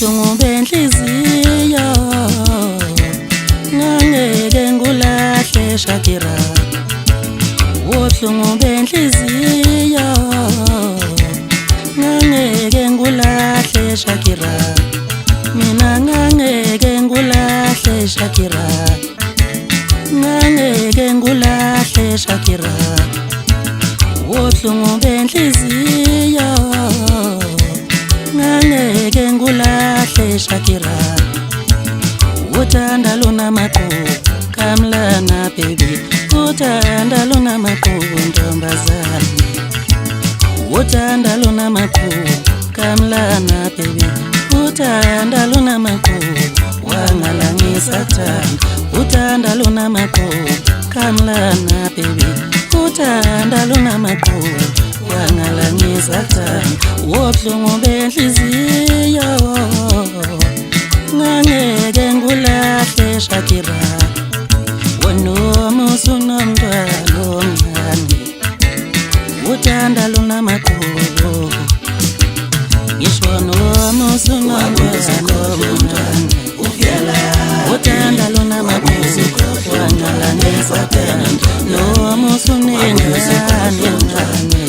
Wobuhlungu benhliziyo ngangeke ngulahle Shakira. Wobuhlungu benhliziyo ngangeke ngulahle Shakira. Mina ngangeke ngulahle Shakira. Ngangeke ngulahle Shakira. Wobuhlungu benhliziyo ngangeke ngulahle Shakira. Uthanda lunamaqhubu kamlana baby. Uthanda lunamaqhubu ntombazana. Uthanda lunamaqhubu kamlana baby. Uthanda lunamaqhubu wangalangisa thanda. Uthanda lunamaqhubu kamlana baby. Uthanda lunamaqhubu wangalangisa thanda. Wobuhlungu benhliziyo ngangeke ngulahle Shakira. Wanoma usunomntwana omncane. Uthanda lunamaqhubu. Ngisho noma usunomntwana omncane. Uthanda lunamaqhubu wangalangisa thanda. Noma usunengane encane.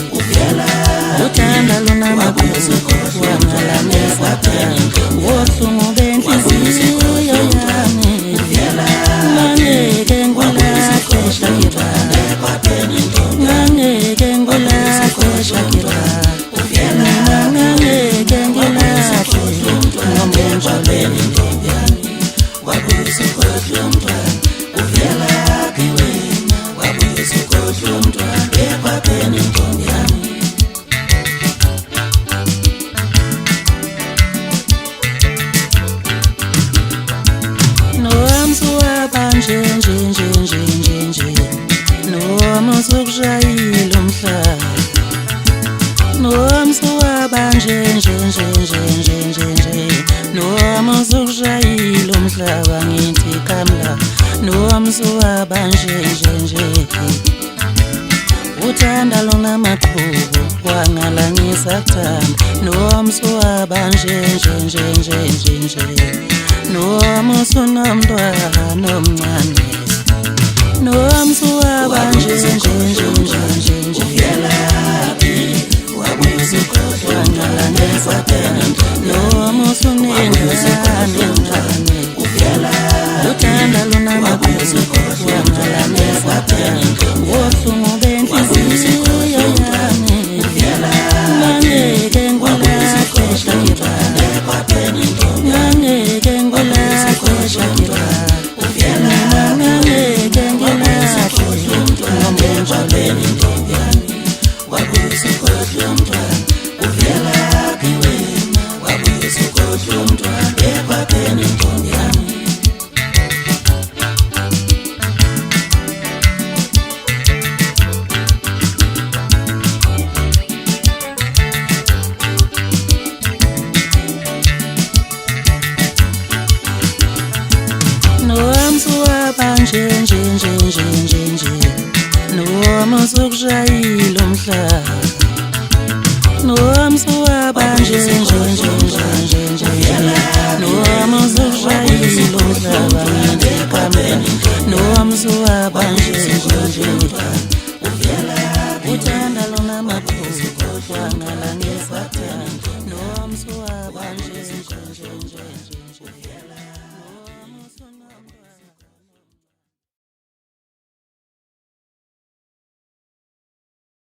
Uthanda lunamaqhubu wangalangisa thanda. Wobuhlungu benhliziyo yami ngangeke ngulahle Shakira. Ngangeke ngulahle Shakira. Mina ngangeke ngulahle ngomunjalo. Noma usukushayile umhlaba. Noma usuwabanje noma usukushayile umhlaba ngithi kamla. Noma usuwabanje uthanda lunamaqhubu wangalangisa thanda. Noma usuwabanje noma usunomntwana omncane. Noma usuwabanje wangalangisa thanda. Noma usunengane encane. Uthanda lunamaqhubu wangalangisa thanda. Wobuhlungu benhliziyo yami ngangeke ngulahle Shakira. Ngangeke ngulahle Shakira. Mina ngangeke ngulahle ngomunjalo. Noma usukushayile umhlaba. Noma usuwabanje noma usukushayile umhlaba ngithi kamla. Noma usuwabanje